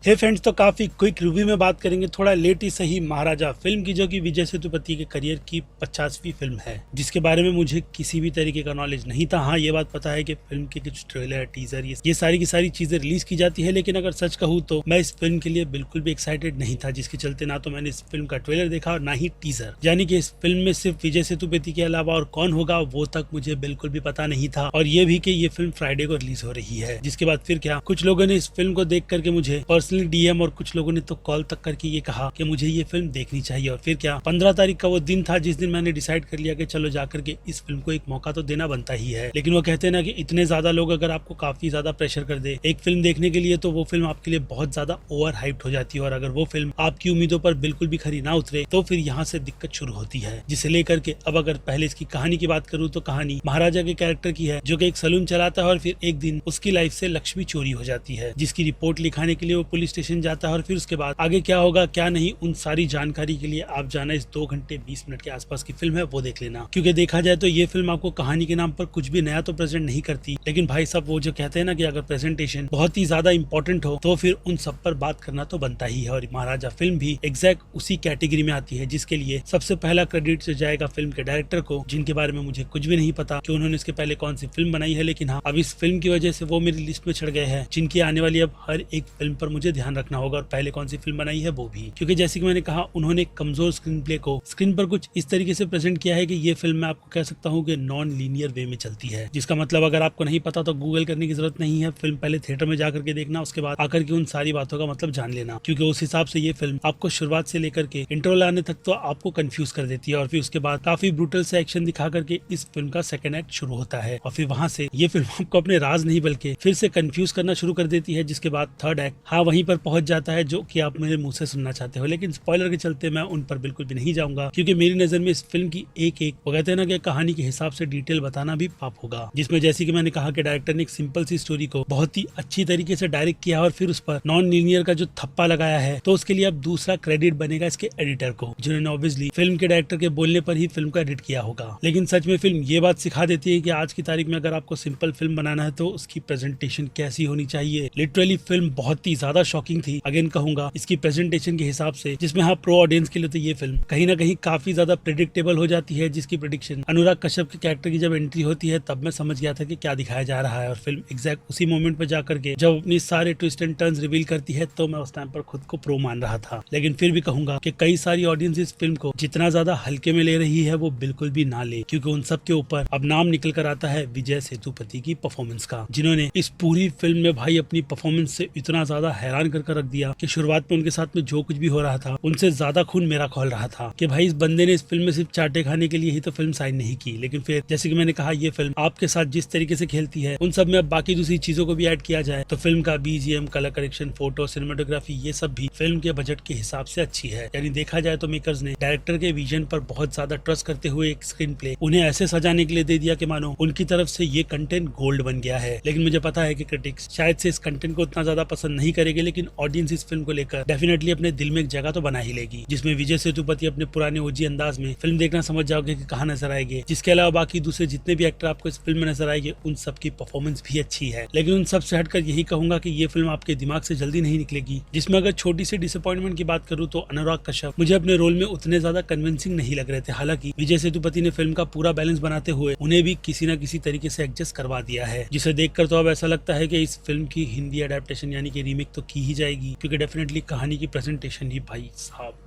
हे friends, तो काफी quick review में बात करेंगे, थोड़ा लेट ही सही, महाराजा फिल्म की, जो कि विजय सेतुपति के करियर की 50वीं फिल्म है, जिसके बारे में मुझे किसी भी तरीके का नॉलेज नहीं था। हाँ, ये बात पता है कि फिल्म के कुछ ट्रेलर, टीजर, ये सारी की सारी चीजें रिलीज की जाती है, लेकिन अगर सच कहूँ तो मैं इस फिल्म के लिए बिल्कुल भी एक्साइटेड नहीं था, जिसके चलते ना तो मैंने इस फिल्म का ट्रेलर देखा और ना ही टीजर। यानी कि इस फिल्म में सिर्फ विजय सेतुपति के अलावा और कौन होगा वो तक मुझे बिल्कुल भी पता नहीं था, और ये भी कि ये फिल्म फ्राइडे को रिलीज हो रही है। जिसके बाद फिर क्या, कुछ लोगों ने इस फिल्म को देख करके मुझे पर्सनली डीएम और कुछ लोगों ने तो कॉल तक करके ये कहा कि मुझे ये फिल्म देखनी चाहिए। और फिर क्या, 15 तारीख का वो दिन था जिस दिन मैंने डिसाइड कर लिया कि चलो जाकर के इस फिल्म को एक मौका तो देना बनता ही है। लेकिन वो कहते हैं ना कि इतने ज्यादा लोग अगर आपको काफी ज्यादा प्रेशर कर दे एक फिल्म देखने के लिए, तो वो फिल्म आपके लिए बहुत ज्यादा ओवर हाइप्ड हो जाती है, और अगर वो फिल्म आपकी उम्मीदों पर बिल्कुल भी खरी ना उतरे तो फिर यहाँ से दिक्कत शुरू होती है। जिसे लेकर के अब अगर पहले इसकी कहानी की बात करूँ तो कहानी महाराजा के कैरेक्टर की है, जो कि एक सलून चलाता है और फिर एक दिन उसकी लाइफ से लक्ष्मी चोरी हो जाती है, जिसकी रिपोर्ट लिखाने के लिए वो पुलिस स्टेशन जाता है। और फिर उसके बाद आगे क्या होगा क्या नहीं, उन सारी जानकारी के लिए आप जाना इस 2 घंटे 20 मिनट के आसपास की फिल्म है, वो देख लेना। क्योंकि देखा जाए तो ये फिल्म आपको कहानी के नाम पर कुछ भी नया तो प्रेजेंट नहीं करती, लेकिन भाई साहब वो जो कहते हैं ना कि अगर प्रेजेंटेशन बहुत ही ज्यादा इंपॉर्टेंट हो तो फिर उन सब पर बात करना तो बनता ही है। और महाराजा फिल्म भी एग्जैक्ट उसी कैटेगरी में आती है, जिसके लिए सबसे पहला क्रेडिट से जाएगा फिल्म के डायरेक्टर को, जिनके बारे में मुझे कुछ भी नहीं पता कि उन्होंने इसके पहले कौन सी फिल्म बनाई है। लेकिन हाँ, अब इस फिल्म की वजह से वो मेरी लिस्ट में चढ़ गए हैं, जिनकी आने वाली अब हर एक फिल्म पर मुझे ध्यान रखना होगा, और पहले कौन सी फिल्म बनाई है वो भी। क्योंकि जैसे कि मैंने कहा, उन्होंने कमजोर स्क्रीन प्ले को स्क्रीन पर कुछ इस तरीके से प्रेजेंट किया है कि ये फिल्म मैं आपको कह सकता हूँ कि नॉन लीनियर वे में चलती है। जिसका मतलब अगर आपको नहीं पता तो गूगल करने की जरूरत नहीं है, फिल्म पहले थिएटर में जाकर के देखना, उसके बाद आकर के उन सारी बातों का मतलब जान लेना। क्योंकि उस हिसाब से ये फिल्म आपको शुरुआत से लेकर के इंटरवल आने तक तो आपको कंफ्यूज कर देती है, और फिर उसके बाद काफी ब्रूटल से एक्शन दिखा करके इस फिल्म का सेकंड एक्ट शुरू होता है, और फिर वहां से ये फिल्म आपको अपने राज नहीं बल्कि फिर से कंफ्यूज करना शुरू कर देती है। जिसके बाद थर्ड एक्ट हाँ वहीं पर पहुंच जाता है, जो कि आप मेरे मुंह से सुनना चाहते हो, लेकिन स्पॉइलर के चलते मैं उन पर बिल्कुल भी नहीं जाऊंगा, क्योंकि मेरी नजर में इस फिल्म की एक एक वो कहते हैं ना कि कहानी के हिसाब से डिटेल बताना भी पाप होगा। जिसमें जैसे कि मैंने कहा कि डायरेक्टर ने एक सिंपल सी स्टोरी को बहुत ही अच्छी तरीके से डायरेक्ट किया और फिर उस पर नॉन लीनियर का जो थप्पा लगाया है, तो उसके लिए अब दूसरा क्रेडिट बनेगा इसके एडिटर को, जिन्होंने ऑब्वियसली फिल्म के डायरेक्टर के बोलने पर ही फिल्म को एडिट किया होगा। लेकिन सच में फिल्म ये बात सिखा देती है कि आज की तारीख में अगर आपको सिंपल फिल्म बनाना है तो उसकी प्रेजेंटेशन कैसी होनी चाहिए। लिटरली फिल्म बहुत ही ज्यादा शॉकिंग थी, अगेन कहूंगा इसकी प्रेजेंटेशन के हिसाब से, जिसमें हाँ प्रो ऑडियंस के लिए तो ये फिल्म कहीं ना कहीं काफी ज्यादा प्रेडिक्टेबल हो जाती है। जिसकी प्रेडिक्शन अनुराग कश्यप के कैरेक्टर की जब एंट्री होती है तब मैं समझ गया था कि क्या दिखाया जा रहा है, और फिल्म एग्जैक्ट उसी मोमेंट पर जाकर के जब अपनी सारे ट्विस्ट एंड टर्न्स रिवील करती है तो मैं उस टाइम पर खुद को प्रो मान रहा था। लेकिन फिर भी कहूंगा कि कई सारी ऑडियंस इस फिल्म को जितना ज्यादा हल्के में ले रही है वो बिल्कुल भी ना ले, क्योंकि उन सब के ऊपर अब नाम निकल कर आता है विजय सेतुपति की परफॉर्मेंस का, जिन्होंने इस पूरी फिल्म में भाई अपनी परफॉर्मेंस से इतना ज्यादा हैरान कर रख दिया कि शुरुआत में उनके साथ में जो कुछ भी हो रहा था उनसे ज्यादा खून मेरा खोल रहा था कि भाई इस बंदे ने इस फिल्म में सिर्फ चाटे खाने के लिए ही तो फिल्म साइन नहीं की। लेकिन फिर जैसे कि मैंने कहा, ये फिल्म आपके साथ जिस तरीके से खेलती है उन सब में अब बाकी दूसरी चीजों को भी ऐड किया जाए तो फिल्म का BGM, colour correction, photo, cinematography, ये सब भी फिल्म के बजट के हिसाब से अच्छी है। यानी देखा जाए तो मेकर्स ने डायरेक्टर के विजन पर बहुत ज्यादा ट्रस्ट करते हुए एक स्क्रीन प्ले उन्हें ऐसे सजाने के लिए दे दिया कि मानो उनकी तरफ से ये कंटेंट गोल्ड बन गया है। लेकिन मुझे पता है कि क्रिटिक्स शायद से इस कंटेंट को उतना ज्यादा पसंद नहीं करेंगे, लेकिन ऑडियंस इस फिल्म को लेकर डेफिनेटली अपने दिल में एक जगह तो बना ही लेगी, जिसमें विजय सेतुपति अपने पुराने ओजी अंदाज में फिल्म देखना समझ जाओगे कि कहाँ नजर आएंगे। जिसके अलावा बाकी दूसरे जितने भी एक्टर आपको इस फिल्म में नजर आएंगे उन सब की परफॉर्मेंस भी अच्छी है। लेकिन उन सब से हटकर यही कहूंगा कि ये फिल्म आपके दिमाग से जल्दी नहीं निकलेगी। जिसमें अगर छोटी सी डिसअपॉइंटमेंट की बात करूँ तो अनुराग कश्यप मुझे अपने रोल में उतने ज्यादा कन्विंसिंग नहीं लग रहे थे। हालांकि विजय सेतुपति ने फिल्म का पूरा बैलेंस बनाते हुए उन्हें भी किसी न किसी तरीके से एडजस्ट करवा दिया है, जिसे देखकर तो अब ऐसा लगता है कि इस फिल्म की हिंदी अडेप्टेशन यानी कि रीमेक तो की ही जाएगी, क्योंकि डेफिनेटली कहानी की प्रेजेंटेशन ही भाई साहब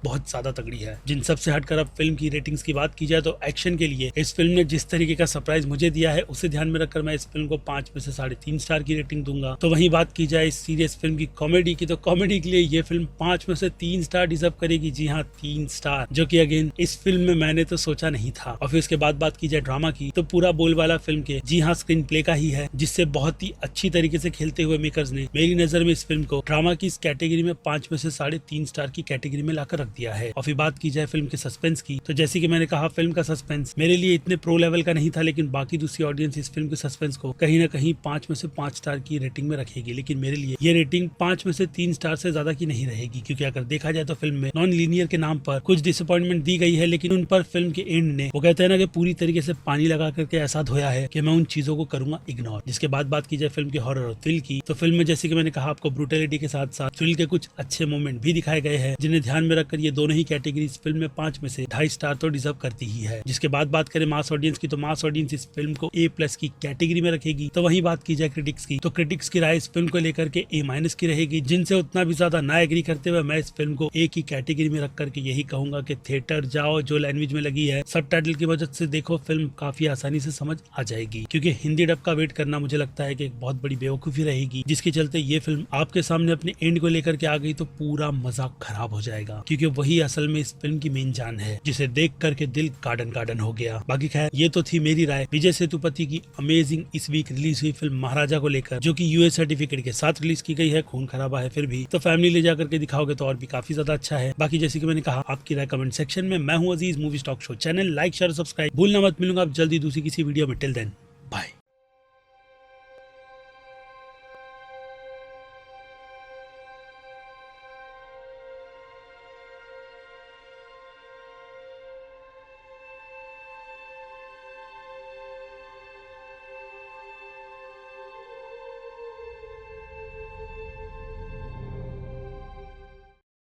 बहुत ज्यादा तगड़ी है। जिन सबसे हटकर अब फिल्म की रेटिंग्स की बात की जाए तो एक्शन के लिए इस फिल्म ने जिस तरीके का सरप्राइज मुझे दिया है उसे ध्यान में रखकर मैं इस फिल्म को 5 में से 3.5 स्टार की रेटिंग दूंगा। तो वहीं बात की जाए इस सीरियस फिल्म की कॉमेडी की, तो कॉमेडी के लिए ये फिल्म 5 में से 3 स्टार डिजर्व करेगी। जी हाँ, 3 स्टार, जो कि अगेन इस फिल्म में मैंने तो सोचा नहीं था। और फिर उसके बाद बात की जाए ड्रामा की, तो पूरा बोलबाला फिल्म के जी हाँ स्क्रीन प्ले का ही है, जिससे बहुत ही अच्छी तरीके से खेलते हुए मेकर्स ने मेरी नजर में इस फिल्म को ड्रामा की इस कैटेगरी में 5 में से 3.5 स्टार की कैटेगरी में लाकर रख दिया है। और फिर बात की जाए फिल्म के सस्पेंस की, तो जैसे कि मैंने कहा फिल्म का सस्पेंस मेरे लिए इतने प्रो लेवल का नहीं था, लेकिन बाकी दूसरी ऑडियंस इस फिल्म के सस्पेंस को कहीं ना कहीं 5 में से 5 स्टार की रेटिंग में रखेगी, लेकिन मेरे लिए ये रेटिंग 5 में से 3 स्टार से ज्यादा की नहीं रहेगी, क्योंकि अगर देखा जाए तो फिल्म में नॉन लीनियर के नाम पर कुछ डिसअपॉइंटमेंट दी गई है, लेकिन उन पर फिल्म के एंड ने वो कहते हैं ना कि पूरी तरीके से पानी लगा करके ऐसा धोया है कि मैं उन चीजों को करूंगा इग्नोर। जिसके बाद बात की जाए फिल्म के हॉरर और थ्रिल की, तो फिल्म में जैसे कि मैंने कहा आपको ब्रूटैलिटी के साथ साथ थ्रिल के कुछ अच्छे मोमेंट भी दिखाए गए हैं, जिन्हें ध्यान में रखकर ये दोनों ही कैटेगरी इस फिल्म में 5 में से 2.5 स्टार तो डिजर्व करती ही है। जिसके बाद बात करें मास ऑडियंस की, तो मास ऑडियंस इस फिल्म को A+ की कैटेगरी में रखेगी। तो वहीं बात की जाए क्रिटिक्स की, तो क्रिटिक्स की राय इस फिल्म को लेकर के A- की रहेगी, जिनसे उतना भी ज्यादा ना एग्री करते हुए मैं इस फिल्म को A की कैटेगरी में रख करके यही कहूंगा कि थिएटर जाओ, जो लैंग्वेज में लगी है सबटाइटल की मदद से देखो, फिल्म काफी आसानी से समझ आ जाएगी, क्योंकि हिंदी डब का वेट करना मुझे लगता है कि एक बहुत बड़ी बेवकूफी रहेगी, जिसके चलते ये फिल्म आपके सामने अपने एंड को लेकर के आ गई तो पूरा मजाक खराब हो जाएगा, क्योंकि वही असल में इस फिल्म की मेन जान है, जिसे देख करके दिल गार्डन गार्डन हो गया। बाकी खैर ये तो थी मेरी राय विजय सेतुपति की अमेजिंग इस वीक रिलीज हुई फिल्म महाराजा को लेकर, जो कि US सर्टिफिकेट के साथ रिलीज की गई है। खून खराबा है फिर भी, तो फैमिली ले जाकर के दिखाओगे तो और भी काफी ज्यादा अच्छा है। बाकी जैसे कि मैंने कहा आपकी राय कमेंट सेक्शन में। मैं हूं Aziz, movie stock show channel like share subscribe भूलना मत। मिलूंगा आप जल्दी दूसरी किसी वीडियो में। Till then